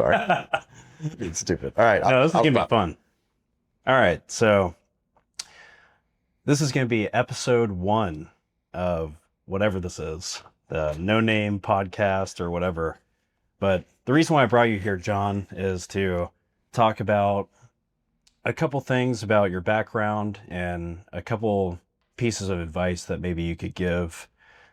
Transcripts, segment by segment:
Sorry. It's stupid. All right. No, this is I'll going to be stop. fun. All right. So this is going to be episode 1 of whatever this is, the No Name podcast or whatever. But the reason why I brought you here, John, is to talk about a couple things about your background and a couple pieces of advice that maybe you could give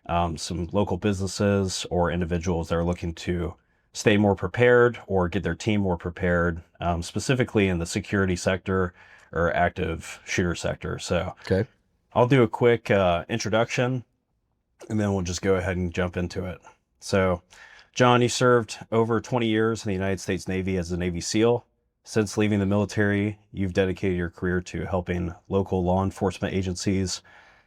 some local businesses or individuals that are looking to stay more prepared or get their team more prepared, specifically in the security sector or active shooter sector. So Okay. I'll do a quick introduction and then we'll just go ahead and jump into it. So, John, you served over 20 years in the United States Navy as a Navy SEAL. Since leaving the military, you've dedicated your career to helping local law enforcement agencies,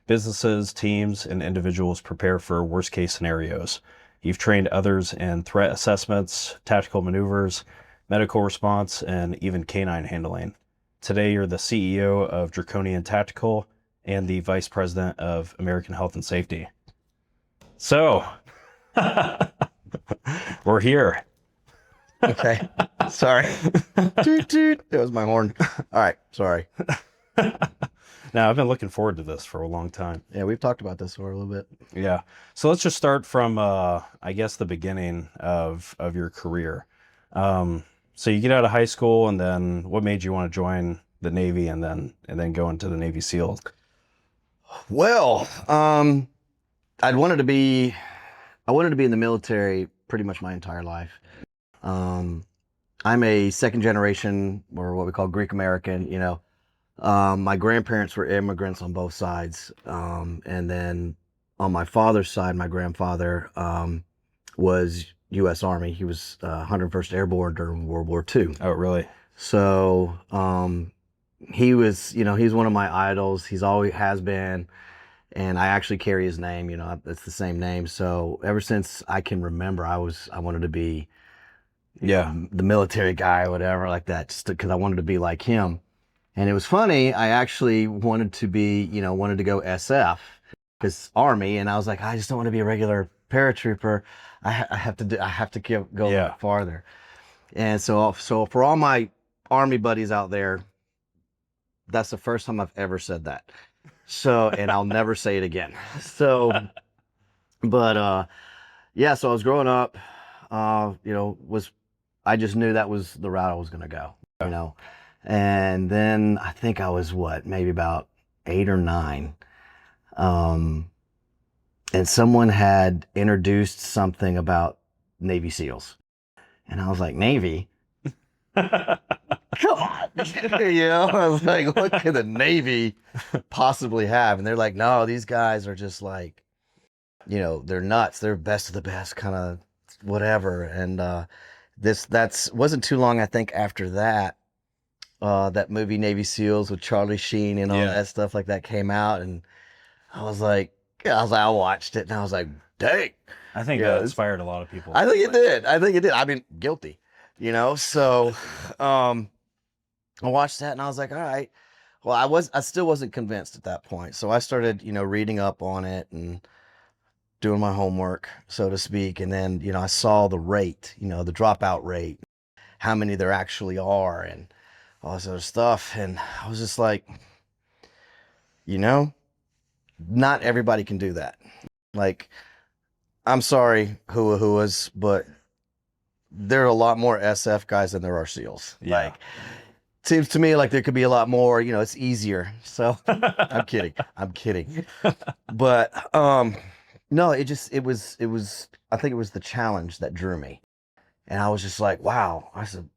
businesses, teams, and individuals prepare for worst-case scenarios. You've trained others in threat assessments, tactical maneuvers, medical response, and even canine handling. Today, you're the CEO of Draconian Tactical and the Vice President of American Health and Safety. So, we're here. Okay. Sorry. Toot, toot. That was my horn. All right. Sorry. Now, I've been looking forward to this for a long time. Yeah, we've talked about this for a little bit. Yeah. So let's just start from, I guess, the beginning of your career. So you get out of high school, and then what made you want to join the Navy and then go into the Navy SEALs? Well, I wanted to be in the military pretty much my entire life. I'm a second generation, or what we call Greek American, my grandparents were immigrants on both sides. And then on my father's side, my grandfather, was U.S. Army. He was 101st Airborne during World War II. Oh, really? So, he was, he's one of my idols. He's always has been. And I actually carry his name, it's the same name. So ever since I can remember, I wanted to be, the military guy or whatever like that, just because I wanted to be like him. And it was funny. I actually wanted to be, wanted to go SF, because Army. And I was like, I just don't want to be a regular paratrooper. I have to go farther. And so for all my Army buddies out there, that's the first time I've ever said that. So, and I'll never say it again. So, but, yeah, so I was growing up, I just knew that was the route I was going to go, and then I think I was maybe about 8 or 9. And someone had introduced something about Navy SEALs, and I was like, Navy? Come on. I was like, what could the Navy possibly have? And they're like, no, these guys are just like, they're nuts. They're best of the best, kind of whatever. And that's wasn't too long, I think, after that, that movie Navy SEALs with Charlie Sheen and all that stuff like that came out. And I I watched it and I was like, dang. I think that inspired a lot of people. I think it did. I mean, guilty. So I watched that and I was like, all right. Well, I still wasn't convinced at that point. So I started, reading up on it and doing my homework, so to speak. And then, I saw the rate, the dropout rate, how many there actually are and all this other stuff. And I was just like, not everybody can do that. Like, I'm sorry, hua-huas, but there are a lot more SF guys than there are SEALs. Yeah. Like, seems to me like there could be a lot more, it's easier. So I'm kidding. But, no, I think it was the challenge that drew me. And I was just like, wow. I said,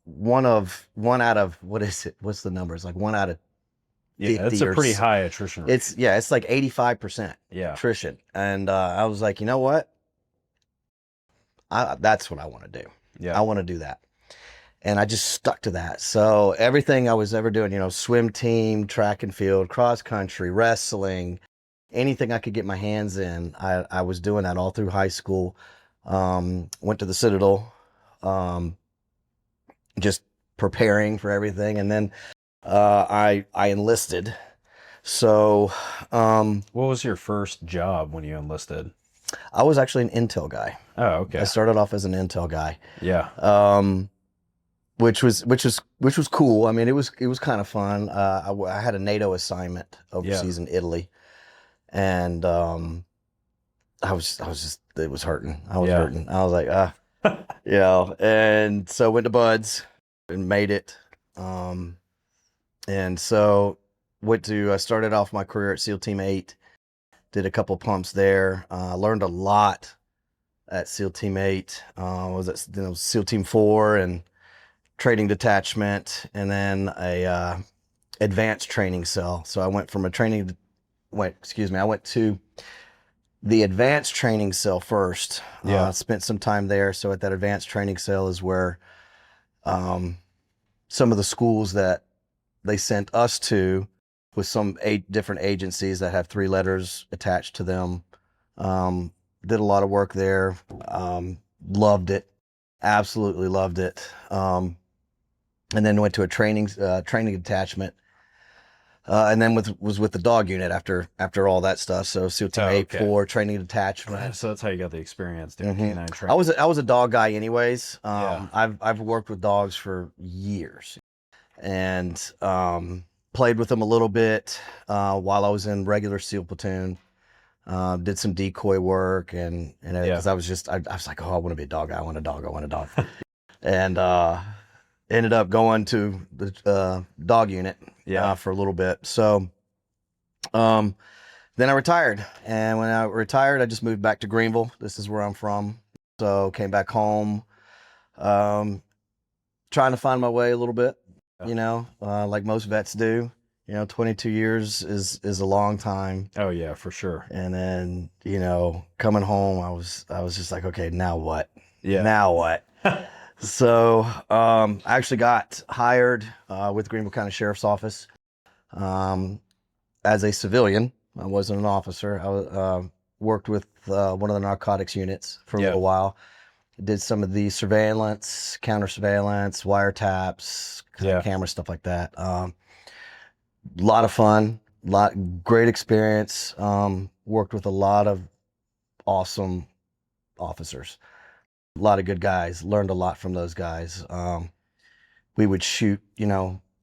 one out of, what is it? What's the number? It's like 1 out of 50. Yeah, it's a pretty high attrition rate. It's like 85% attrition. And I was like, you know what? That's what I want to do. Yeah. I want to do that. And I just stuck to that. So everything I was ever doing, swim team, track and field, cross country, wrestling, anything I could get my hands in, I was doing that all through high school. Went to the Citadel, just preparing for everything. And then I enlisted. So what was your first job when you enlisted? I was actually an intel guy. Oh, I okay. started off as an intel guy, Yeah. um, which was cool. I mean, it was kind of fun. I had a NATO assignment Yeah. overseas in Italy, and I was just it was hurting. I was Yeah. hurting. I was like, and so went to Buds and made it. Um, and so I started off my career at SEAL Team 8, did a couple pumps there, learned a lot at SEAL Team 8, was at SEAL Team 4 and training detachment, and then a advanced training cell. So I went from a training, went, excuse me, I went to the advanced training cell first. Yeah. Spent some time there. So at that advanced training cell is where um, some of the schools that they sent us to, with some 8 different agencies that have 3 letters attached to them. Did a lot of work there. Loved it. Absolutely loved it. And then went to a training detachment. And then was with the dog unit after all that stuff. So SEAL Team Oh, 8 okay. 4 training detachment. So that's how you got the experience doing hmm canine I training. was a dog guy anyways. Yeah. I've worked with dogs for years, and played with them a little bit while I was in regular SEAL platoon. Did some decoy work and Yeah. because I was like, oh, I want to be a dog. I want a dog. I want a dog. And ended up going to the dog unit Yeah. for a little bit. So um, then I retired, and when I retired, I just moved back to Greenville. This is where I'm from. So came back home, um, trying to find my way a little bit. Like most vets do. 22 years is a long time. Oh yeah, for sure. And then, coming home, I was just like, okay, now what? Yeah. Now what? So, I actually got hired with Greenville County Sheriff's Office as a civilian. I wasn't an officer. Worked with one of the narcotics units for a Yeah. little while. Did some of the surveillance, counter surveillance, wiretaps, Yeah. camera stuff like that. Lot of fun, great experience. Worked with a lot of awesome officers, a lot of good guys. Learned a lot from those guys. We would shoot,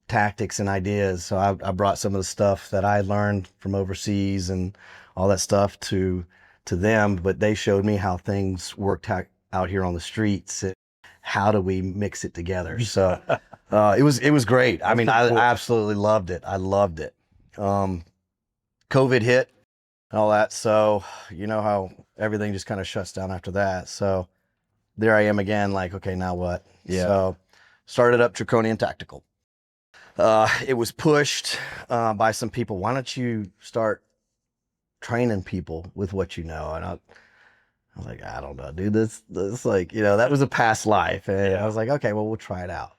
tactics and ideas. So I brought some of the stuff that I learned from overseas and all that stuff to them, but they showed me how things worked out here on the streets. How do we mix it together? So it was great. I mean, I Cool. absolutely loved it. I loved it. COVID hit and all that, so you know how everything just kind of shuts down after that. So there I am again, like, okay, now what? Yeah. So started up Draconian Tactical. It was pushed by some people. Why don't you start training people with what you know? And I was like, I don't know, dude. This like, that was a past life, and Yeah. I was like, okay, well, we'll try it out.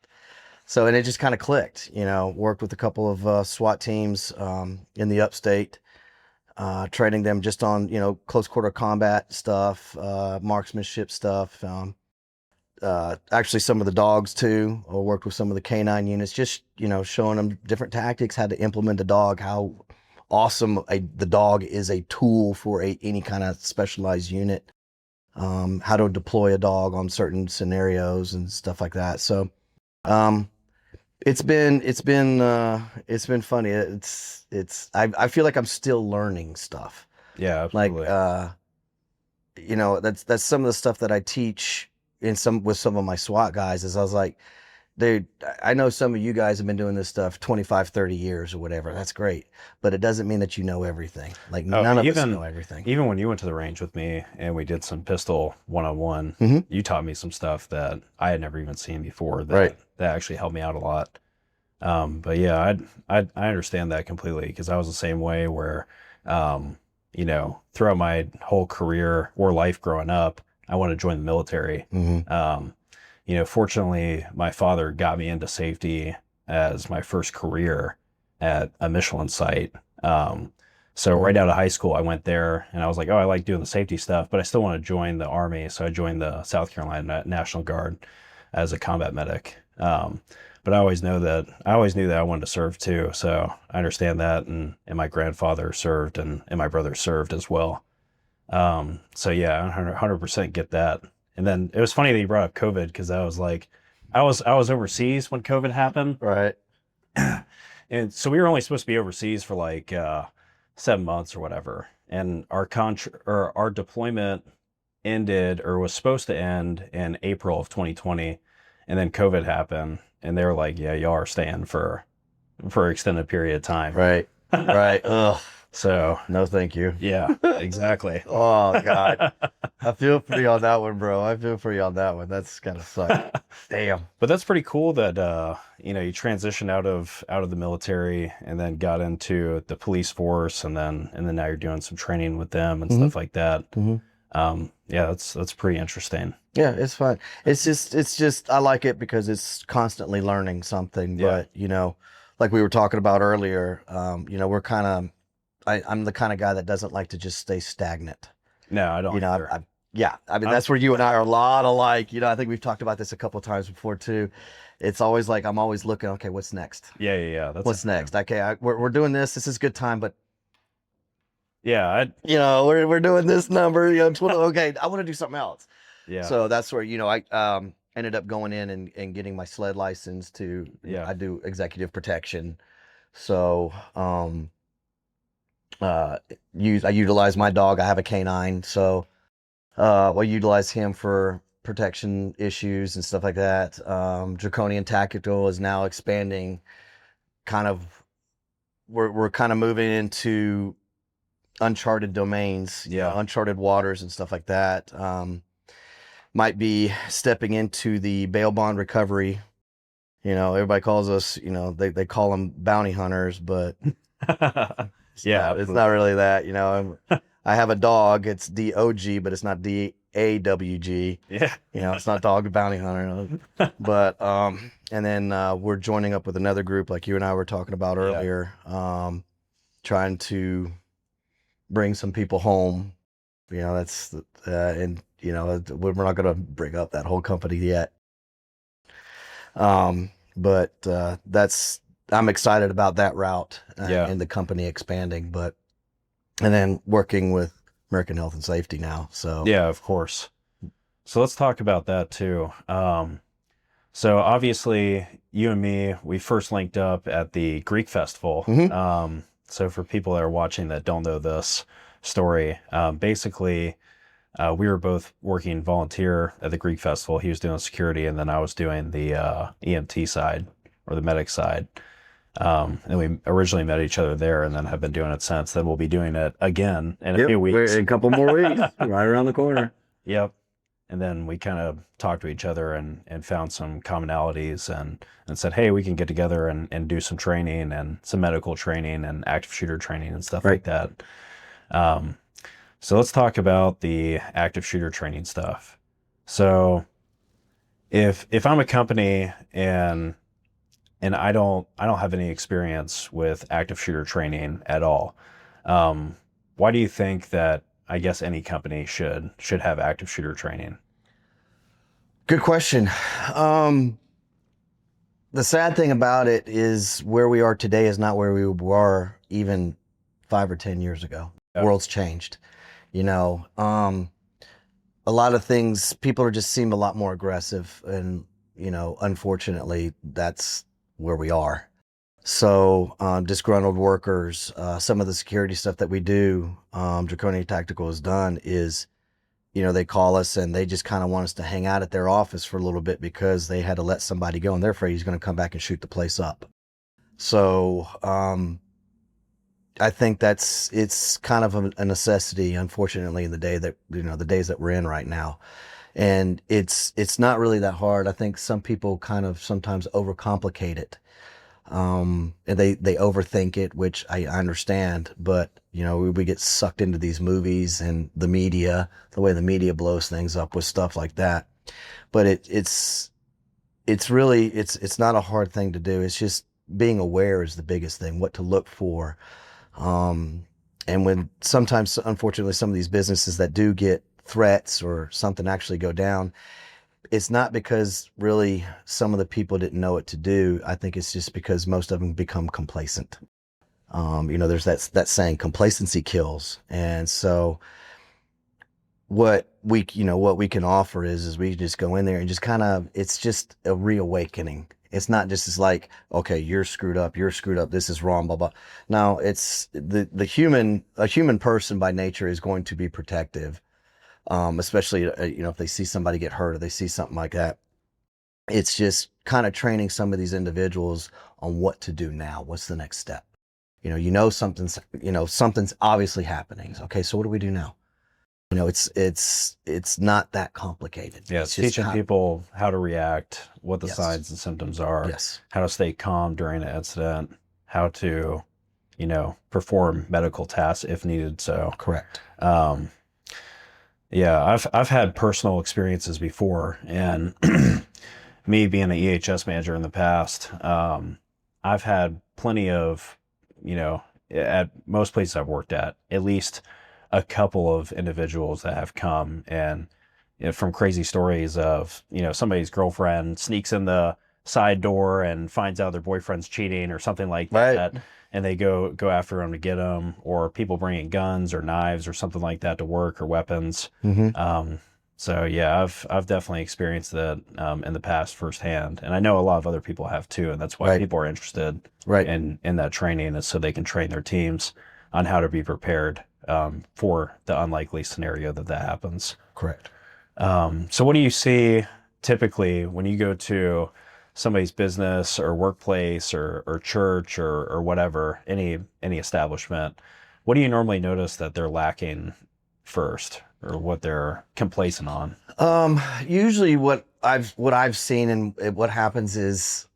So, and it just kind of clicked. Worked with a couple of SWAT teams in the upstate, training them just on close quarter combat stuff, marksmanship stuff. Actually, some of the dogs too, or worked with some of the canine units, just showing them different tactics, how to implement the dog, how awesome the dog is a tool for any kind of specialized unit, how to deploy a dog on certain scenarios and stuff like that. So um, it's been funny. I feel like I'm still learning stuff. Yeah, Like absolutely. that's some of the stuff that I teach with some of my SWAT guys. Is I was like, dude, I know some of you guys have been doing this stuff 25, 30 years or whatever. That's great, but it doesn't mean that you know everything. Like Oh, none of us know everything. even when you went to the range with me and we did some pistol one-on-one, Mhm. you taught me some stuff that I had never even seen before that Right. that actually helped me out a lot. But yeah, I understand that completely because I was the same way where, throughout my whole career or life growing up, I wanted to join the military. Mhm. Fortunately, my father got me into safety as my first career at a Michelin site. So right out of high school, I went there and I was like, oh, I like doing the safety stuff, but I still want to join the Army. So I joined the South Carolina National Guard as a combat medic. But I always knew that I wanted to serve too. So I understand that. And my grandfather served and my brother served as well. So yeah, 100% get that. And then it was funny that you brought up COVID because I was like, I was overseas when COVID happened, Right. and so we were only supposed to be overseas for like 7 months or whatever. And our deployment ended or was supposed to end in April of 2020, and then COVID happened, and they were like, "Yeah, y'all are staying for an extended period of time." Right. Right. Ugh. So No, thank you. yeah, exactly. Oh God. I feel for you on that one, bro. I feel for you on that one. That's gotta suck. Damn. But that's pretty cool that you transitioned out of the military and then got into the police force and then now you're doing some training with them and hmm stuff like that. hmm Yeah, that's pretty interesting. Yeah, it's fun. It's just I like it because it's constantly learning something. Yeah. But like we were talking about earlier, we're kind of I'm the kind of guy that doesn't like to just stay stagnant. No, I You don't know, either. yeah, I mean I'm, that's where you and I are a lot alike. I think we've talked about this a couple of times before too. It's always like I'm always looking, okay, what's next? yeah. That's the What's same. next? Okay, we're doing this. This is good time, but Yeah, we're doing this number. Okay, I want to do something else. yeah, So that's where I ended up going in and getting my sled license to. yeah. I do executive protection. So uh, I utilize my dog. I have a canine, so I utilize him for protection issues and stuff like that. Draconian Tactical is now expanding. Kind of, we're kind of moving into uncharted domains, Yeah. uncharted waters and stuff like that. Might be stepping into the bail bond recovery. Everybody calls us, they call them bounty hunters, but Yeah, it's not absolutely. really that. I have a dog. It's DOG, but it's not DAWG. Yeah. It's not dog bounty hunter. But and then we're joining up with another group like you and I were talking about Yeah. earlier, trying to bring some people home. That's and we're not going to bring up that whole company yet. But that's I'm excited about that route Yeah. and the company expanding. But and then working with American Health and Safety now. So Yeah, of course. So let's talk about that too. So obviously, you and me, we first linked up at the Greek festival. mhm. So for people that are watching that don't know this story, basically, we were both working volunteer at the Greek festival. He was doing security, and then I was doing the EMT side or the medic side. And we originally met each other there, and then have been doing it since. Then we'll be doing it again in a Yep, few we're weeks. in a couple more weeks, right around the corner. Yep. And then we kind of talked to each other and found some commonalities and said, hey, we can get together and do some training and some medical training and active shooter training and stuff Right. like that. Um, so let's talk about the active shooter training stuff. So if I'm a company and I don't have any experience with active shooter training at all, why do you think that I guess any company should have active shooter training? Good question. Um, the sad thing about it is where we are today is not where we were even 5 or 10 years ago. Yep. World's changed. You know, um, a lot of things, people are just seem a lot more aggressive, and unfortunately, that's where we are. So, disgruntled workers, some of the security stuff that we do, Draconian Tactical has done is, they call us and they just kind of want us to hang out at their office for a little bit because they had to let somebody go and they're afraid he's going to come back and shoot the place up. So, I think it's kind of a necessity, unfortunately, in the the days that we're in right now. And it's not really that hard. I think some people kind of sometimes overcomplicate it. And they overthink it, which I understand, but we get sucked into these movies and the media, the way the media blows things up with stuff like that. But it's really it's not a hard thing to do. It's just being aware is the biggest thing, what to look for. And when sometimes, unfortunately, some of these businesses that do get threats or something actually go down, it's not because really some of the people didn't know what to do. I think it's just because most of them become complacent. There's that saying, complacency kills. And so what we can offer is we just go in there and just kind of, it's just a reawakening. It's not just as like, okay, you're screwed up, this is wrong, blah blah. No, it's a human person by nature is going to be protective, especially if they see somebody get hurt or they see something like that. It's just kind of training some of these individuals on what to do now. What's the next step? Something's obviously happening. Okay, so what do we do now? It's not that complicated. Yeah, it's teaching people how to react, what the Yes. signs and symptoms are, Yes. how to stay calm during an incident, how to, perform medical tasks if needed. So, Correct. Yeah, I've had personal experiences before, and me being an EHS manager in the past, I've had plenty of, at most places I've worked at least a couple of individuals that have come and from crazy stories of, somebody's girlfriend sneaks in the side door and finds out their boyfriend's cheating or something like that. Right. And they go after them to get them, or people bringing guns or knives or something like that to work, or weapons. Mm-hmm. So yeah, I've definitely experienced that in the past firsthand, and I know a lot of other people have too, and that's why Right. people are interested Right. in that training, is so they can train their teams on how to be prepared for the unlikely scenario that happens. Correct. So what do you see typically when you go to somebody's business or workplace or church or whatever, any establishment? What do you normally notice that they're lacking first, or what they're complacent on? Usually what I've seen and what happens is,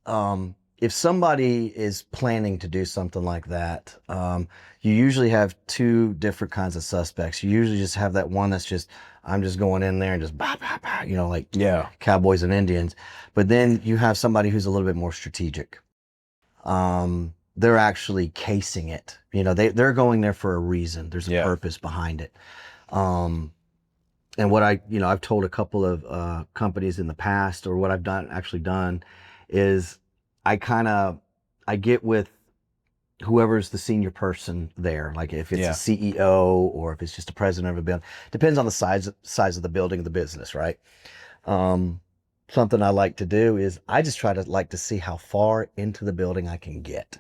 if somebody is planning to do something like that, you usually have two different kinds of suspects. You usually just have that one that's just, I'm just going in there and just bah, bah, bah, like Yeah. cowboys and Indians. But then you have somebody who's a little bit more strategic. They're actually casing it. They're going there for a reason. There's a purpose behind it. And what I've told a couple of companies in the past, or what I've actually done, is I get with whoever's the senior person there. Like if it's a CEO or if it's just a president of a building, depends on the size of the building, the business, right? Something I like to do is I just try to see how far into the building I can get,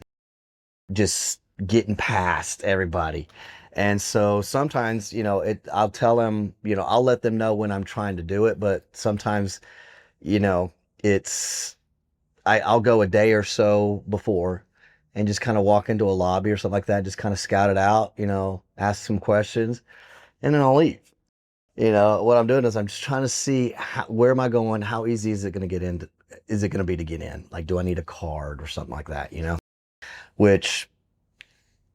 just getting past everybody. And so sometimes, I'll tell them, I'll let them know when I'm trying to do it, but sometimes, I'll go a day or so before and just kind of walk into a lobby or something like that, just kind of scout it out, ask some questions, and then I'll leave. What I'm doing is I'm just trying to see where am I going? How easy is it going to get in? Is it going to be to get in? Like, do I need a card or something like that? Which,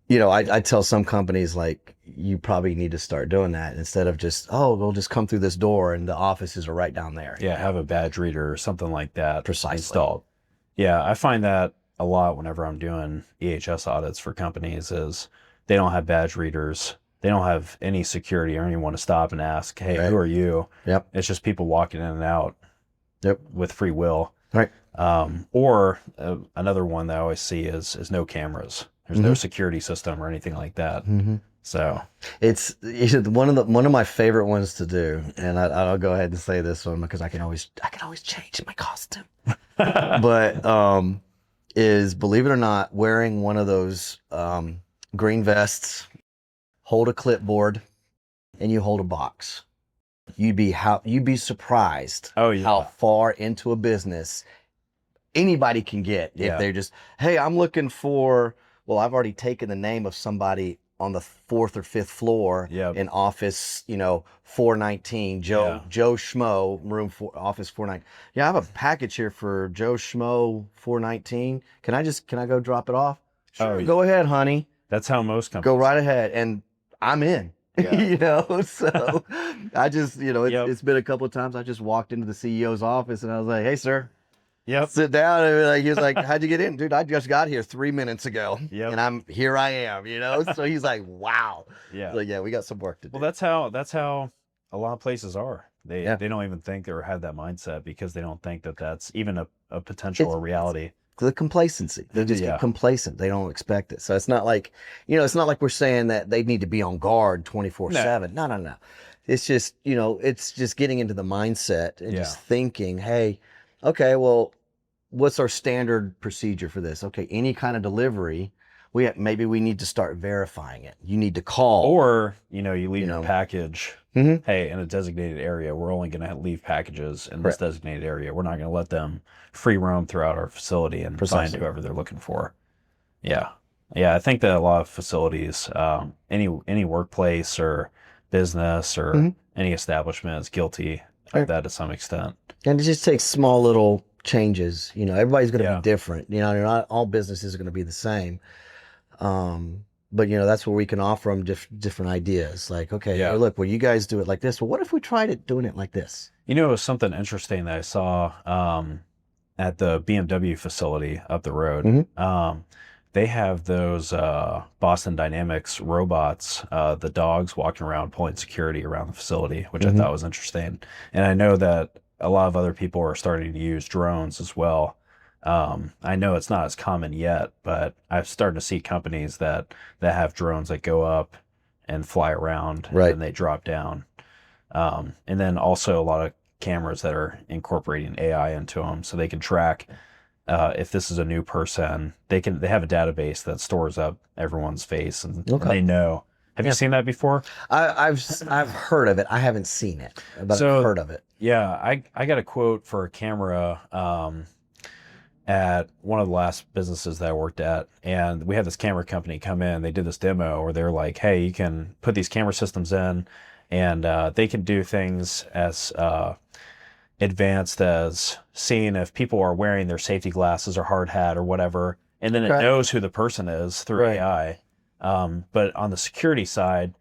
I tell some companies, like, you probably need to start doing that instead of just, oh, we'll just come through this door and the offices are right down there. Yeah, have a badge reader or something like that Precisely. installed. Yeah, I find that a lot whenever I'm doing EHS audits for companies, is they don't have badge readers. They don't have any security or anyone to stop and ask, hey, Right. who are you? Yep. It's just people walking in and out. Yep. With free will. Right. Or another one that I always see is no cameras. There's no security system or anything like that. Mm-hmm. So it's one of my favorite ones to do, and I'll go ahead and say this one because I can always change my costume. But is, believe it or not, wearing one of those green vests, hold a clipboard, and you hold a box. You'd be surprised how far into a business anybody can get if they're just, hey, I'm looking for, well, I've already taken the name of somebody on the 4th or 5th floor in office, 419, Joe Schmo, office 419. Yeah, I have a package here for Joe Schmo 419. Can I go drop it off? Sure, go ahead, honey. That's how most companies go right ahead, and I'm in. So I just, it's been a couple of times I just walked into the CEO's office and I was like, hey, sir. Yep. Sit down. And he was like, how'd you get in? Dude, I just got here 3 minutes ago. Yep. And here I am, So he's like, wow. Yeah. So yeah, we got some work to do. Well, that's how a lot of places are. They don't even think or have that mindset, because they don't think that that's even a potential or reality. the complacency. They just Yeah. get complacent. They don't expect it. So it's not like, it's not like we're saying that they need to be on guard 24/7. No, no, no. It's just, it's just getting into the mindset and Yeah. just thinking, hey, okay, well, what's our standard procedure for this? Okay, any kind of delivery, maybe we need to start verifying it. You need to call. Or, you leave your know. package, Mhm. hey, in a designated area, we're only going to leave packages in this Correct. designated area. We're not going to let them free roam throughout our facility and Precisely. find whoever they're looking for. Yeah. Yeah, I think that a lot of facilities, any workplace or business or Mhm. any establishment is guilty Right. of that to some extent. And it just takes small little changes. Everybody's going to Yeah. be different. Not all businesses are going to be the same. But that's where we can offer them different ideas. Like, okay, Yeah. hey, look, well, you guys do it like this. Well, what if we tried it doing it like this? It was something interesting that I saw at the BMW facility up the road. Mhm. They have those Boston Dynamics robots, the dogs walking around pulling security around the facility, which I Mhm. thought was interesting. And I know that a lot of other people are starting to use drones as well. I know it's not as common yet, but I've started to see companies that have drones that go up and fly around and Right. then they drop down. And then also a lot of cameras that are incorporating AI into them, so they can track if this is a new person. They have a database that stores up everyone's face, and they know. Have you seen that before? I've heard of it. I haven't seen it, but I've heard of it. Yeah, I got a quote for a camera at one of the last businesses that I worked at, and we had this camera company come in. They did this demo where they're like, "Hey, you can put these camera systems in, and they can do things as advanced as seeing if people are wearing their safety glasses or hard hat or whatever, and then it knows who the person is through AI. But on the security side,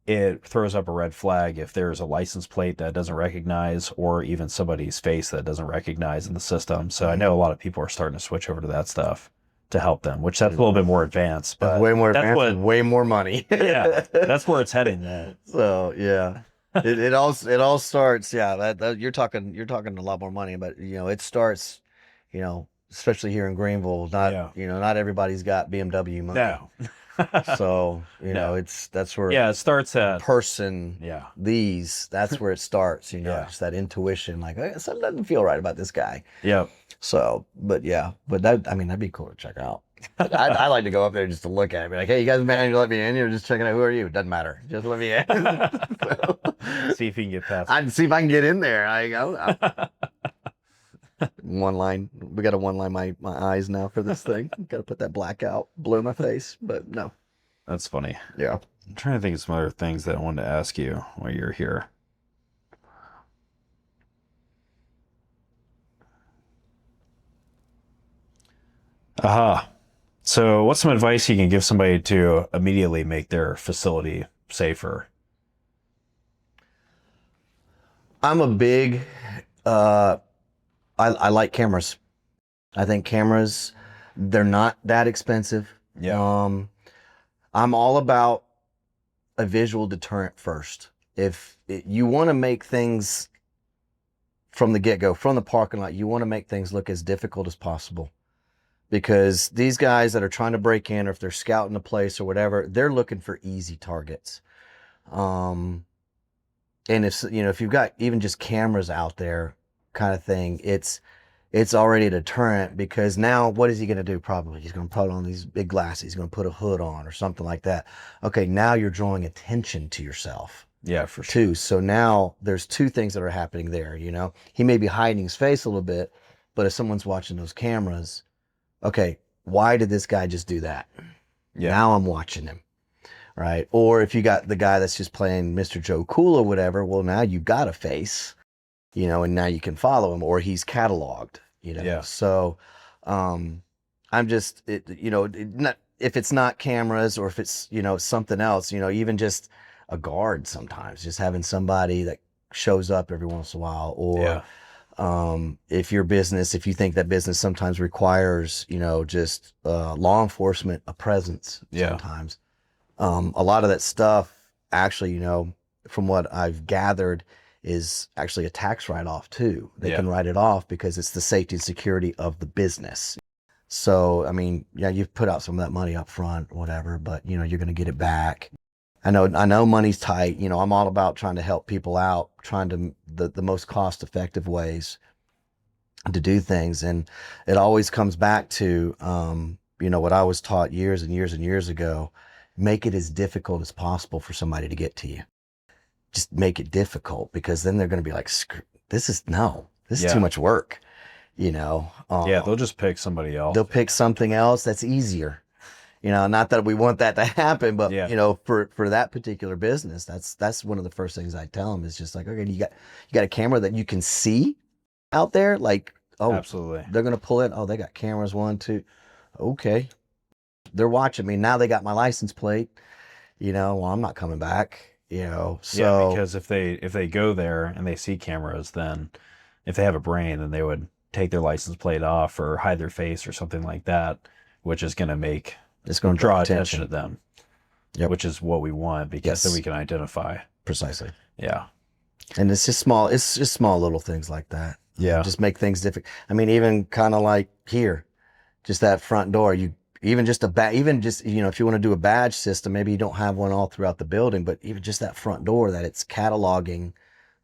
it throws up a red flag if there's a license plate that doesn't recognize, or even somebody's face that doesn't recognize in the system. So I know a lot of people are starting to switch over to that stuff to help them, which that's a little bit more advanced. But That's way more advanced and way more money. Yeah, that's where it's heading now. So yeah. It all starts, that you're talking a lot more money, but it starts, especially here in Greenville, not everybody's got BMW money. No. So that's where it starts at person that's where it starts, just that intuition, like, hey, something doesn't feel right about this guy. Yep. So but that'd be cool to check out. I like to go up there just to look at it. Be like, hey, you guys managed to let me in? You're just checking out, who are you? Doesn't matter. Just let me in. See if you can get past. I'd see if I can get in there. I go. One line. We got to one line my eyes now for this thing. Got to put that black out, blur my face. But no. That's funny. Yeah. I'm trying to think of some other things that I wanted to ask you while you're here. Aha. So, what's some advice you can give somebody to immediately make their facility safer? I'm a big, I like cameras. I think cameras, they're not that expensive. Yeah. I'm all about a visual deterrent first. If you want to make things from the get-go, from the parking lot, you want to make things look as difficult as possible. Because these guys that are trying to break in, or if they're scouting a place or whatever, they're looking for easy targets. And if you've got even just cameras out there kind of thing, it's already a deterrent, because now what is he going to do? Probably he's going to put on these big glasses. He's going to put a hood on or something like that. Okay, now you're drawing attention to yourself. Yeah, for sure. Too. So now there's two things that are happening there. He may be hiding his face a little bit, but if someone's watching those cameras, okay, why did this guy just do that? Yeah. Now I'm watching him, right? Or if you got the guy that's just playing Mr. Joe Cool or whatever, well, now you've got a face, and now you can follow him, or he's cataloged, Yeah. So, I'm just, not, if it's not cameras, or if it's, something else, even just a guard sometimes, just having somebody that shows up every once in a while, or if you think that business sometimes requires, just law enforcement, a presence sometimes. A lot of that stuff actually, from what I've gathered, is actually a tax write-off too. They can write it off because it's the safety and security of the business. So, I mean, yeah, you've put out some of that money up front, whatever, but you know, you're going to get it back. I know money's tight. You know, I'm all about trying to help people out, trying to the most cost effective ways to do things. And it always comes back to, you know, what I was taught years and years and years ago, make it as difficult as possible for somebody to get to you. Just make it difficult, because then they're going to be like, this is this is too Yeah. much work. You know, Yeah, they'll just pick somebody else. they'll pick something else that's easier. You know, not that we want that to happen, but Yeah. you know, for that particular business, that's one of the first things I tell them is just like, okay, you got a camera that you can see out there, like, oh, Absolutely. they're gonna pull it. Oh, they got cameras, one, two. Okay, they're watching me now. They got my license plate. You know, well, I'm not coming back. You know, Yeah, so because if they go there and they see cameras, then if they have a brain, then they would take their license plate off or hide their face or something like that, which is going to make it's going to draw attention to them. Yep. Which is what we want, because then Yes. we can identify. Precisely. Yeah. And it's just small. It's just small little things like that. Yeah. Just make things different. I mean, even kind of like here, just that front door. You even just even just, you know, if you want to do a badge system, maybe you don't have one all throughout the building, but even just that front door, that it's cataloging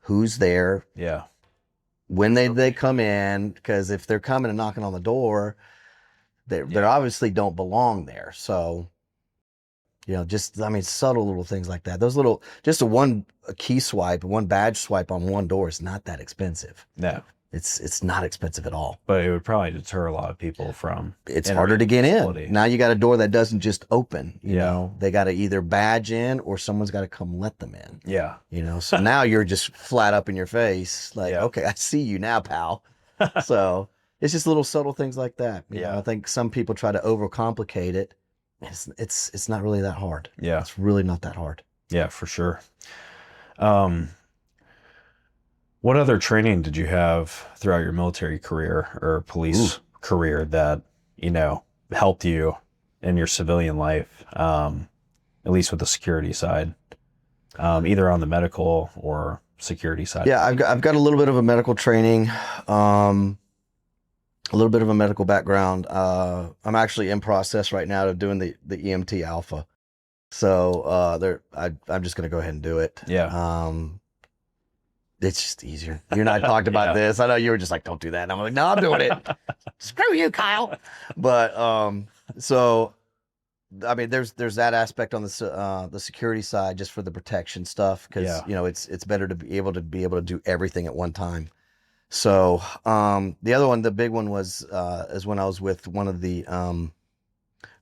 who's there, Yeah. when they come in, because if they're coming and knocking on the door, they Yeah. obviously don't belong there. So, you know, just, I mean, subtle little things like that. Those little, just a key swipe, one badge swipe on one door is not that expensive. No. It's not expensive at all. But it would probably deter a lot of people from. It's entering harder to the get facility. in. Now you got a door that doesn't just open, you Yeah. know, they got to either badge in or someone's got to come let them in, Yeah. you know? So now you're just flat up in your face. Like, Yeah. okay, I see you now, pal. So it's just little subtle things like that. You know, Yeah. I think some people try to overcomplicate it. It's not really that hard. Yeah. It's really not that hard. Yeah, for sure. What other training did you have throughout your military career or police career that, you know, helped you in your civilian life, at least with the security side, either on the medical or security side? Yeah, I've got a little bit of a medical training, a little bit of a medical background. I'm actually in process right now of doing the EMT Alpha. So I'm just gonna go ahead and do it. Yeah. It's just easier. You and I talked about Yeah. this. I know you were just like, don't do that. And I'm like, no, I'm doing it. Screw you, Kyle. But so I mean, there's that aspect on the security side, just for the protection stuff, because Yeah. you know, it's better to be able to do everything at one time. So the other one, the big one was is when I was with one of the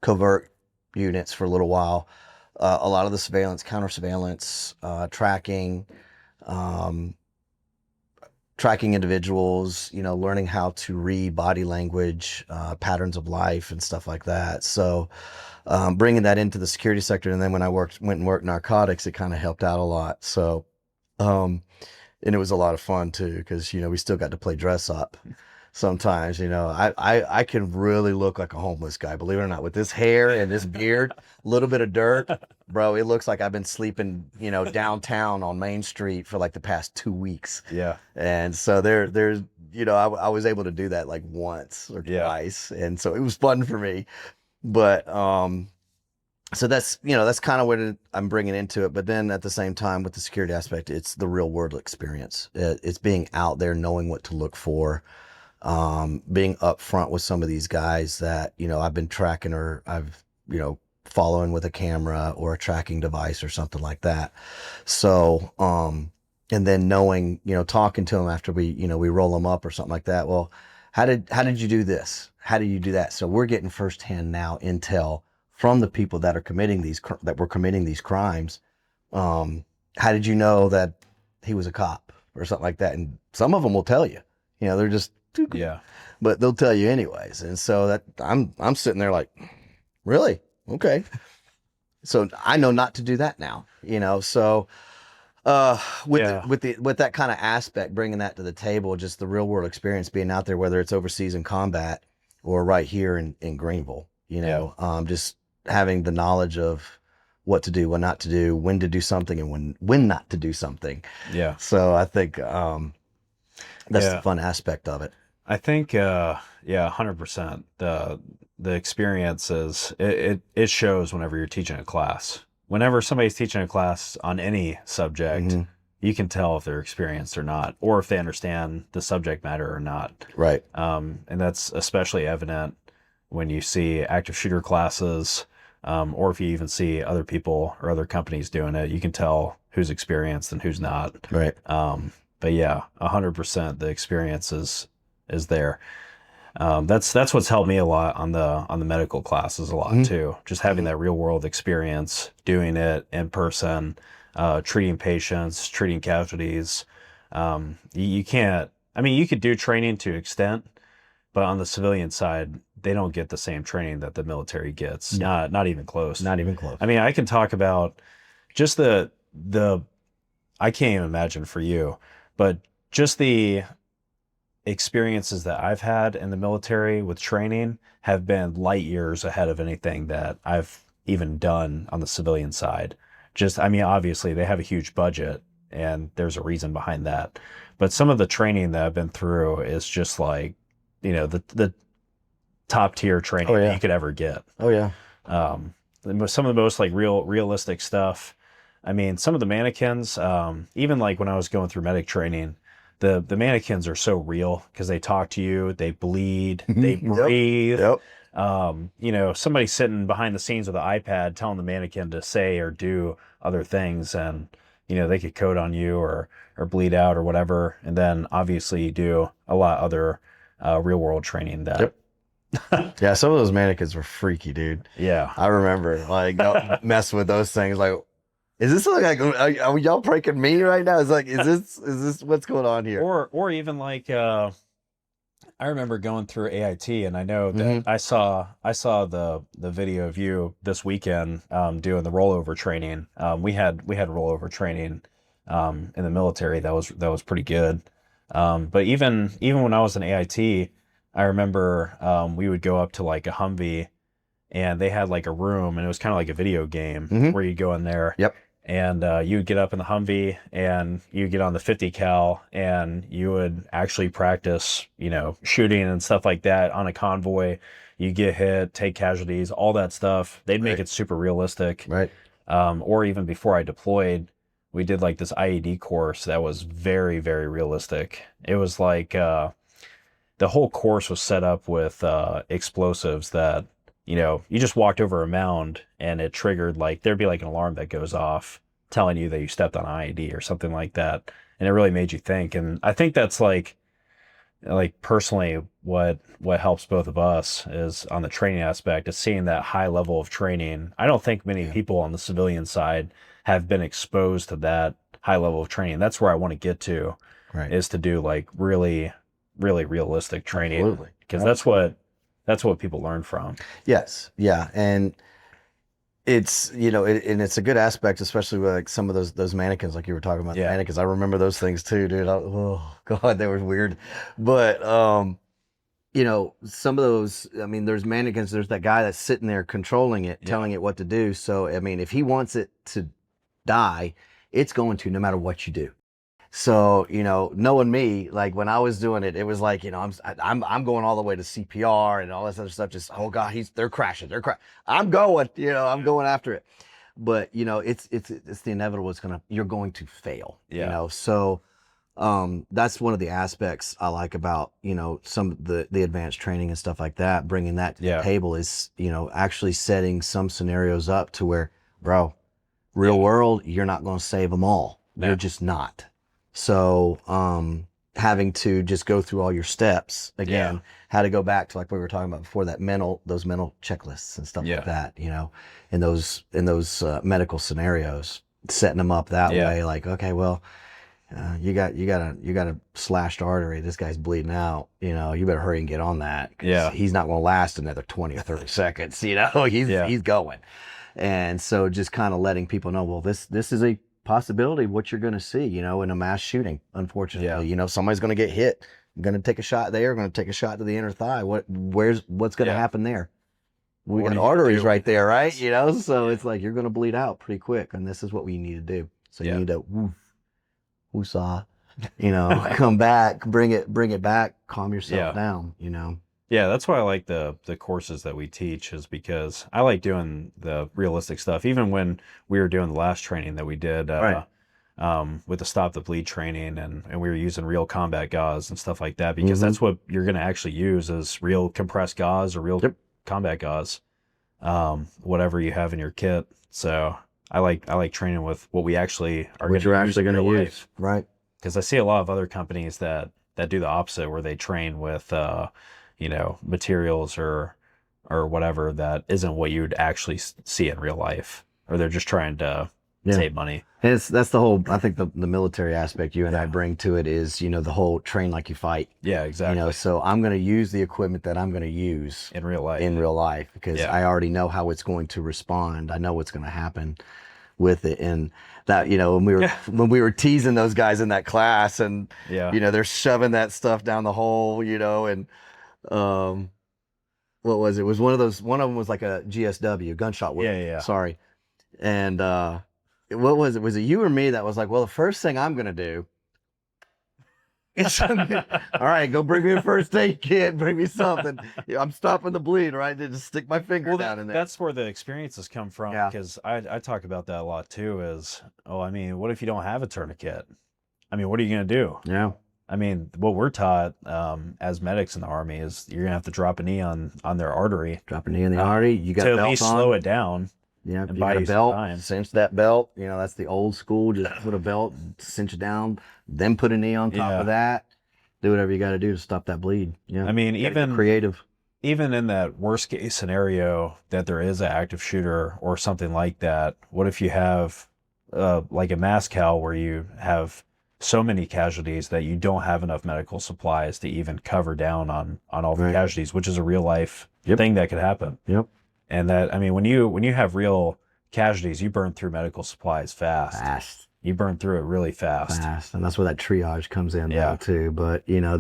covert units for a little while. A lot of the surveillance, counter surveillance, tracking individuals, you know, learning how to read body language, patterns of life and stuff like that. So bringing that into the security sector. And then when I went and worked narcotics, it kind of helped out a lot. So, and it was a lot of fun too, because, you know, we still got to play dress up sometimes. You know, I can really look like a homeless guy, believe it or not, with this hair and this beard, a little bit of dirt, bro. It looks like I've been sleeping, you know, downtown on Main Street for like the past 2 weeks. Yeah. And so there's, you know, I was able to do that like once or Yeah. twice. And so it was fun for me. But, so that's, you know, that's kind of what I'm bringing into it. But then at the same time, with the security aspect, it's the real world experience. It's being out there, knowing what to look for, being upfront with some of these guys that, you know, I've been tracking, or I've, you know, following with a camera or a tracking device or something like that. So, and then knowing, you know, talking to them after we, you know, we roll them up or something like that. Well, how did you do this? How did you do that? So we're getting firsthand now intel from the people that are committing that were committing these crimes. How did you know that he was a cop or something like that? And some of them will tell you, you know, they're just, Yeah. but they'll tell you anyways. And so that I'm sitting there like, really? Okay. So I know not to do that now, you know? So, with that kind of aspect, bringing that to the table, just the real world experience, being out there, whether it's overseas in combat or right here in Greenville, you know, just having the knowledge of what to do, what not to do, when to do something, and when not to do something. Yeah. So I think that's the fun aspect of it. I think, yeah, 100%. The experience is it shows whenever you're teaching a class. Whenever somebody's teaching a class on any subject, Hmm. you can tell if they're experienced or not, or if they understand the subject matter or not. Right. And that's especially evident when you see active shooter classes, or if you even see other people or other companies doing it. You can tell who's experienced and who's not. Right. But yeah, 100% the experience is there. That's what's helped me a lot on the medical classes a lot Hmm. too. Just having Hmm. that real world experience, doing it in person, treating patients, treating casualties. You can't. I mean, you could do training to extent, but on the civilian side, they don't get the same training that the military gets. No, Not even close. not even close. I mean, I can talk about just the I can't even imagine for you, but just the experiences that I've had in the military with training have been light years ahead of anything that I've even done on the civilian side. Just, I mean, obviously they have a huge budget and there's a reason behind that. But some of the training that I've been through is just like, the top tier Oh training that yeah. you could ever get. Oh yeah. Um, some of the most like realistic stuff. I mean, some of the mannequins, even like when I was going through medic training, the mannequins are so real because they talk to you, they bleed, they Yep. breathe. Yep. Somebody sitting behind the scenes with an iPad telling the mannequin to say or do other things, and they could code on you or bleed out or whatever. And then obviously you do a lot other real world training that. Yep. Yeah, some of those mannequins were freaky, dude. Yeah. I remember like messing with those things. Like, is this like are y'all pranking me right now? It's like, is this what's going on here? Or even like I remember going through AIT, and I know that Hmm. I saw the video of you this weekend doing the rollover training. We had rollover training in the military that was pretty good. But even when I was in AIT, I remember we would go up to like a Humvee, and they had like a room, and it was kind of like a video game Hmm. where you go in there Yep. and you would get up in the Humvee and you get on the 50 cal and you would actually practice, shooting and stuff like that on a convoy. You get hit, take casualties, all that stuff. They'd make Right. it super realistic. Right. Or even before I deployed, we did like this IED course that was very, very realistic. It was like the whole course was set up with explosives that you just walked over a mound and it triggered, like there'd be like an alarm that goes off telling you that you stepped on IED or something like that, and it really made you think. And I think that's like personally what helps both of us is on the training aspect is seeing that high level of training. I don't think many Yeah. people on the civilian side have been exposed to that high level of training. That's where I want to get to, Right. is to do like really, really realistic training, Absolutely. because Yep. that's what people learn from. Yes. Yeah. And it's and it's a good aspect, especially with like some of those mannequins, like you were talking about the Yeah. mannequins. I remember those things too, dude. Oh God, they were weird. But some of those, I mean, there's mannequins, there's that guy that's sitting there controlling it, Yeah. telling it what to do. So I mean, if he wants it to die, it's going to, no matter what you do. So, knowing me, like when I was doing it, it was like, I'm going all the way to CPR and all this other stuff. Just, oh God, they're crashing. I'm going, I'm going after it. But, it's the inevitable. You're going to fail, Yeah. So, that's one of the aspects I like about, some of the advanced training and stuff like that. Bringing that to the Yeah. table is, actually setting some scenarios up to where, bro, real Yeah. world, you're not going to save them all. No. You're just not. So, having to just go through all your steps again, Yeah. how to go back to like we were talking about before, those mental checklists and stuff Yeah. like that, in those medical scenarios, setting them up that Yeah. way. Like, okay, well, you got a slashed artery. This guy's bleeding out. You better hurry and get on that. 'Cause Yeah. he's not going to last another 20 or 30 seconds. Yeah. He's going. And so just kind of letting people know, well, this is a possibility of what you're going to see, in a mass shooting. Unfortunately, somebody's going to get hit, going to take a shot there, going to take a shot to the inner thigh. What's going to Yeah. happen there? We What got are you gonna arteries do? right there, right? So it's like you're going to bleed out pretty quick, and this is what we need to do. So you Yeah. need to woosah, come back, bring it back calm yourself Yeah. down, you know. Yeah, that's why I like the courses that we teach, is because I like doing the realistic stuff. Even when we were doing the last training that we did Right. with the stop the bleed training, and we were using real combat gauze and stuff like that, because Hmm. that's what you're going to actually use, is real compressed gauze or real Yep. combat gauze, whatever you have in your kit. So I like training with what we actually are going What you're to use actually in going to real use. life, Right. because I see a lot of other companies that do the opposite, where they train with materials or whatever that isn't what you'd actually see in real life, or they're just trying to Yeah. save money. And that's the whole, I think the military aspect you and I Yeah. bring to it is, you know, the whole train like you fight. Yeah, You exactly. know, so I'm going to use the equipment that I'm going to use In real life. in real life because Yeah. I already know how it's going to respond. I know what's going to happen with it. And that, you know, when we were teasing those guys in that class, and Yeah. you know, they're shoving that stuff down the hole, you know, and um what was it? It was one of them was like a GSW, gunshot wound. Yeah, yeah. Sorry. And what was it? Was it you or me that was like, well, the first thing I'm gonna do is all right, go bring me a first aid kit, bring me something. Yeah, I'm stopping the bleed, right? Then just stick my finger down in there. That's where the experiences come from. Yeah. Because I talk about that a lot too. Is, oh, I mean, what if you don't have a tourniquet? I mean, what are you gonna do? Yeah. I mean, what we're taught as medics in the Army is you're gonna have to drop a knee on their artery Drop a knee in the artery. You got to at belt least on. slow it down. Yeah, and you buy got a you some belt, time. cinch that belt. You know, that's the old school. Just put a belt, cinch it down, then put a knee on top Yeah. of that. Do whatever you got to do to stop that bleed. Yeah. I mean, You gotta get even creative. even in that worst case scenario that there is an active shooter or something like that, what if you have like a mass cal where you have so many casualties that you don't have enough medical supplies to even cover down on all the Right. casualties, which is a real life Yep. thing that could happen. Yep. And that, I mean, when you have real casualties, you burn through medical supplies fast. Fast. You burn through it really fast. And that's where that triage comes in, Yeah. though, too. But you know,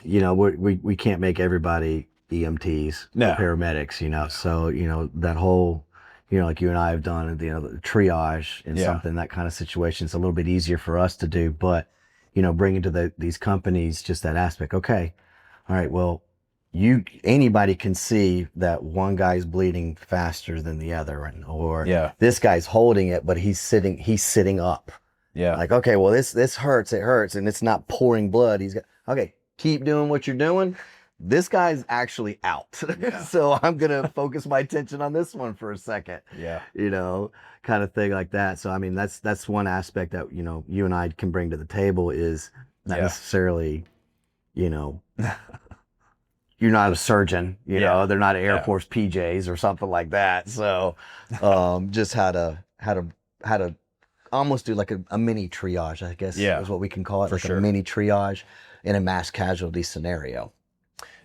you know, we can't make everybody EMTs, No. paramedics. You know, so you know that whole, you know, like you and I have done, you know, the triage in Yeah. something, that kind of situation. It's a little bit easier for us to do, but you know, bringing to these companies just that aspect. Okay, all right, well, anybody can see that one guy's bleeding faster than the other, or Yeah. this guy's holding it, but he's sitting up. Yeah. Like, okay, well, this hurts, and it's not pouring blood. Okay, keep doing what you're doing. This guy's actually out. Yeah. So I'm going to focus my attention on this one for a second, Yeah. you know, kind of thing like that. So, I mean, that's one aspect that, you know, you and I can bring to the table is not Yeah. necessarily, you know, you're not a surgeon, you Yeah. know, they're not Air Yeah. Force PJs or something like that. So, just how to almost do like a mini triage, I guess, Yeah, is what we can call it, for like sure. a mini triage in a mass casualty scenario.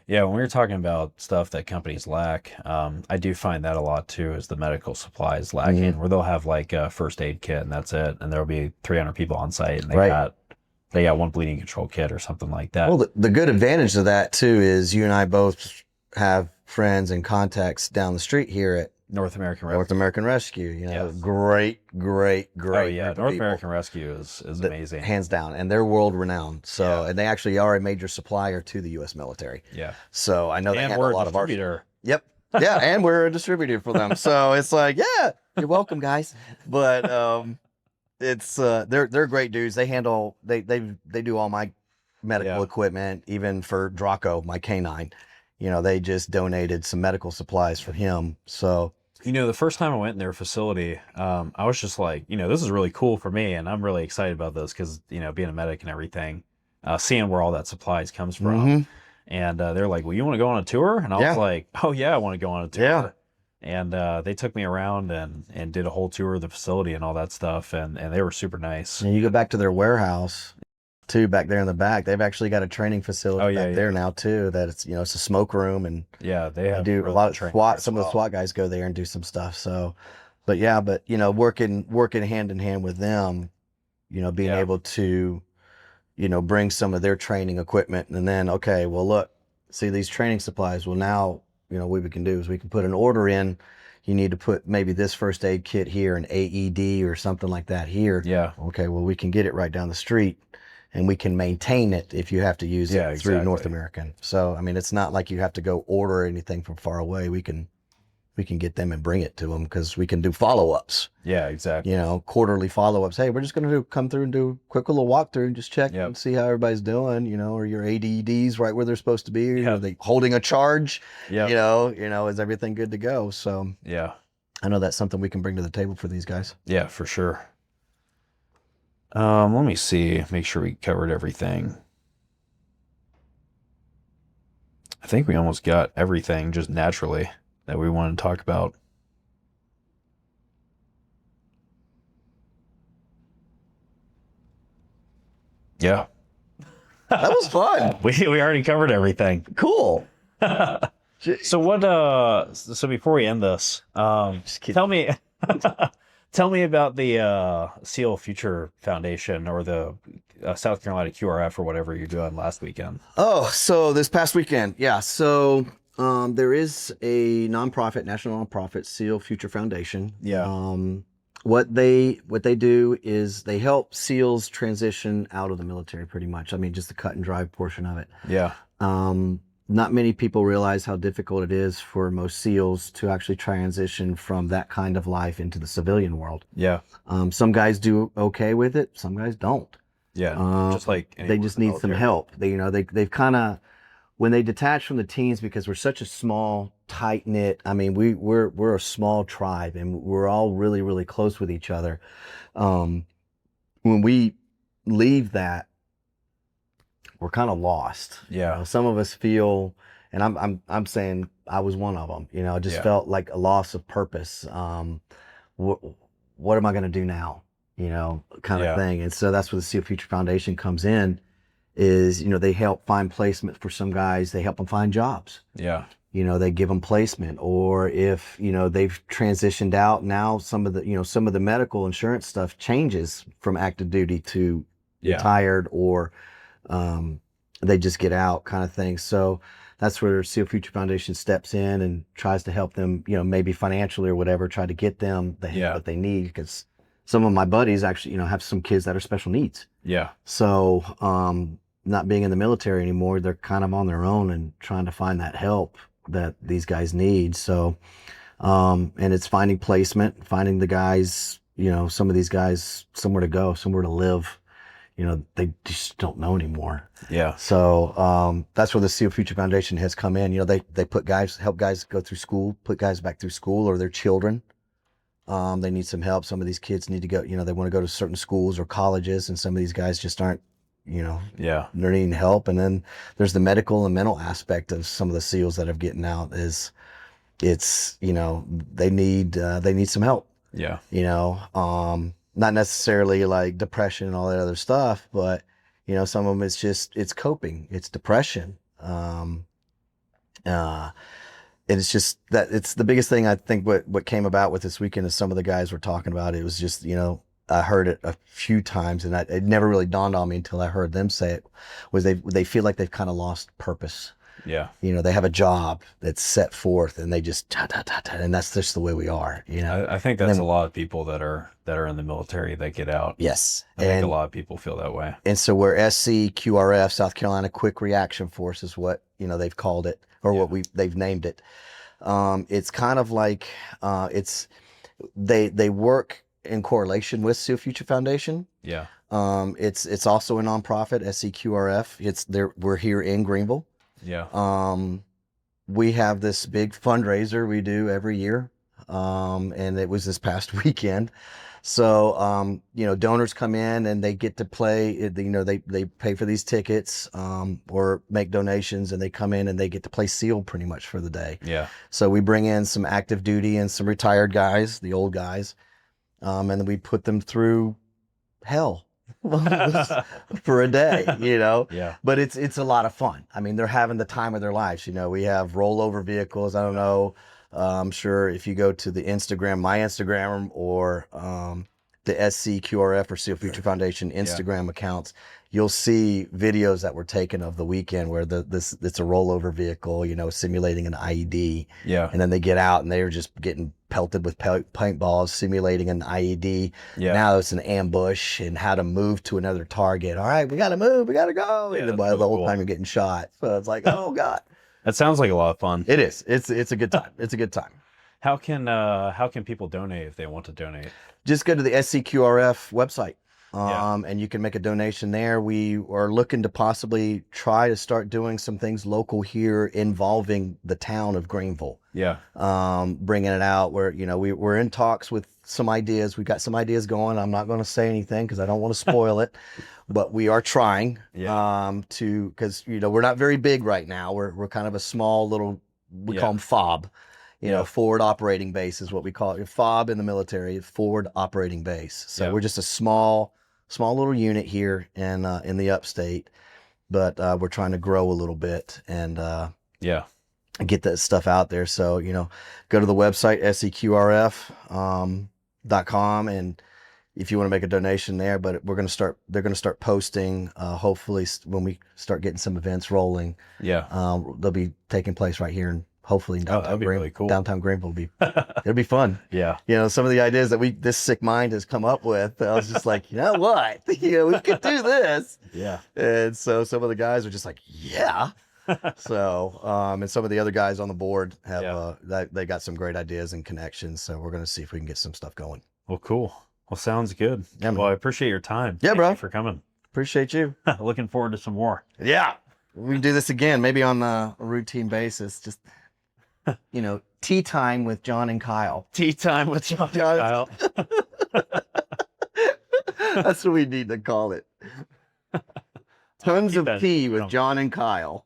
Yeah, when we were talking about stuff that companies lack, I do find that a lot too, is the medical supplies lacking, Mhm. where they'll have like a first aid kit and that's it, and there'll be 300 people on site, and Right. they got one bleeding control kit or something like that. Well, the good advantage of that too is you and I both have friends and contacts down the street here at North American Rescue. North American Rescue. You know, Yes. great Oh yeah, group of North people. American Rescue is amazing. Hands down, and they're world renowned. So, Yeah. and they actually are a major supplier to the U.S. military. Yeah, So I know they and handle we're a a lot of our. distributor. Yep. Yeah, and we're a distributor for them. So it's like, yeah, you're welcome, guys. But it's they're great dudes. They do all my medical Yeah. equipment, even for Draco, my canine. You know, they just donated some medical supplies for him. So You know, the first time I went in their facility, I was just like, this is really cool for me, and I'm really excited about this because, being a medic and everything, seeing where all that supplies comes from. mhm. And they're like, well, you want to go on a tour? And I Yeah. was like, oh, yeah, I want to go on a tour. Yeah. And they took me around and did a whole tour of the facility and all that stuff, and they were super nice. And you go back to their warehouse too, back there in the back. They've actually got a training facility Oh, yeah, back there yeah. now too. That it's it's a smoke room, and Yeah, they they have do a really lot of training SWAT. as Some of the well. SWAT guys go there and do some stuff. So, but yeah, working hand in hand with them, being Yeah. able to, bring some of their training equipment, and then okay, well look, see these training supplies. Well now, what we can do is we can put an order in. You need to put maybe this first aid kit here, an AED or something like that here. Yeah, Okay, well we can get it right down the street, and we can maintain it if you have to use Yeah, it through exactly. North American. So, I mean, it's not like you have to go order anything from far away. We can get them and bring it to them because we can do follow-ups, Yeah, exactly. quarterly follow-ups. Hey, we're just going to come through and do a quick little walkthrough and just check Yep. and see how everybody's doing, are your ADDs right where they're supposed to be? Yep. Are they holding a charge? Yep. Is everything good to go? So Yeah. I know that's something we can bring to the table for these guys. Yeah, for sure. Let me see. Make sure we covered everything. I think we almost got everything just naturally that we wanted to talk about. Yeah. That was fun. We already covered everything. Cool. So what so before we end this, Just kidding. tell me tell me about the SEAL Future Foundation or the South Carolina QRF or whatever you're doing last weekend. Oh, so this past weekend, yeah. So there is a national nonprofit, SEAL Future Foundation. Yeah. What they do is they help SEALs transition out of the military, pretty much. I mean, just the cut and dry portion of it. Yeah. Not many people realize how difficult it is for most SEALs to actually transition from that kind of life into the civilian world. Yeah. Some guys do okay with it, some guys don't. Yeah. Just like they just need some help. They've kind of, when they detach from the teams, because we're such a small, tight knit. I mean, we're a small tribe, and we're all really, really close with each other. When we leave that, we're kind of lost. Yeah. Some of us feel, and I'm saying I was one of them. I just felt like a loss of purpose. What am I going to do now? Kind of thing. And so that's where the SEAL Future Foundation comes in. Is they help find placement for some guys. They help them find jobs. Yeah. They give them placement, or if they've transitioned out now, some of the medical insurance stuff changes from active duty to retired, or they just get out, kind of thing. So that's where SEAL Future Foundation steps in and tries to help them, maybe financially or whatever, try to get them the help that they need, because some of my buddies actually have some kids that are special needs. Yeah. So not being in the military anymore, they're kind of on their own and trying to find that help that these guys need. So and it's finding placement, finding the guys, some of these guys somewhere to go, somewhere to live. They just don't know anymore. Yeah. So that's where the SEAL Future Foundation has come in. They help guys go through school, put guys back through school, or their children. They need some help. Some of these kids need to go, they want to go to certain schools or colleges, and some of these guys just aren't, they're needing help. And then there's the medical and mental aspect of some of the SEALs that are getting out. They need some help. Yeah. Not necessarily like depression and all that other stuff, but some of them it's coping, it's depression. And it's just that it's the biggest thing. I think what came about with this weekend is some of the guys were talking about it was just, I heard it a few times, and it never really dawned on me until I heard them say it, was they feel like they've kind of lost purpose. Yeah. They have a job that's set forth, and they just and that's just the way we are. I think that's a lot of people that are in the military that get out. Yes. I think a lot of people feel that way. And so we're SCQRF, South Carolina Quick Reaction Force, is what they've called it, or what they've named it. It's kind of like they work in correlation with SEAL Future Foundation. Yeah. It's also a nonprofit, SCQRF. We're here in Greenville. Yeah. We have this big fundraiser we do every year. And it was this past weekend. So, donors come in and they get to play, they pay for these tickets, or make donations, and they come in and they get to play SEAL pretty much for the day. Yeah. So we bring in some active duty and some retired guys, the old guys. And then we put them through hell for a day, Yeah. but it's a lot of fun. I mean, they're having the time of their lives. We have rollover vehicles. I don't know. I'm sure if you go to the Instagram, my Instagram, or the SCQRF or SEAL Future Foundation Instagram accounts, you'll see videos that were taken of the weekend where it's a rollover vehicle, simulating an IED. Yeah. And then they get out and they're just getting pelted with paintballs, simulating an IED. Yeah. Now it's an ambush and how to move to another target. All right, we got to move. We got to go. Yeah, And that's the really whole cool. time you're getting shot. So it's like, oh God. That sounds like a lot of fun. It is. It's a good time. It's a good time. How can people donate if they want to donate? Just go to the SCQRF website. Yeah. And you can make a donation there. We are looking to possibly try to start doing some things local here involving the town of Greenville. Yeah. Bringing it out where, we're in talks with some ideas. We've got some ideas going. I'm not going to say anything because I don't want to spoil it, but we are trying, because, we're not very big right now. We're kind of a small little, we call them FOB, forward operating base is what we call it. FOB in the military, forward operating base. So we're just a small little unit here in the upstate, but we're trying to grow a little bit and get that stuff out there. So go to the website seqrf.com, and if you want to make a donation there. But they're going to start posting hopefully when we start getting some events rolling. They'll be taking place right here in hopefully in downtown that'd be really cool. Downtown Greenville it'll be fun. Some of the ideas that this sick mind has come up with, I was just like, what? We could do this. And so some of the guys are just like, so and some of the other guys on the board have they got some great ideas and connections, so we're going to see if we can get some stuff going. Well, cool. Well, sounds good. Well, I appreciate your time. Thank bro, you for coming. Appreciate you. Looking forward to some more. We can do this again, maybe on a routine basis. Just tea time with John and Kyle. Tea time with John and Kyle. That's what we need to call it. Tons of tea with John and Kyle.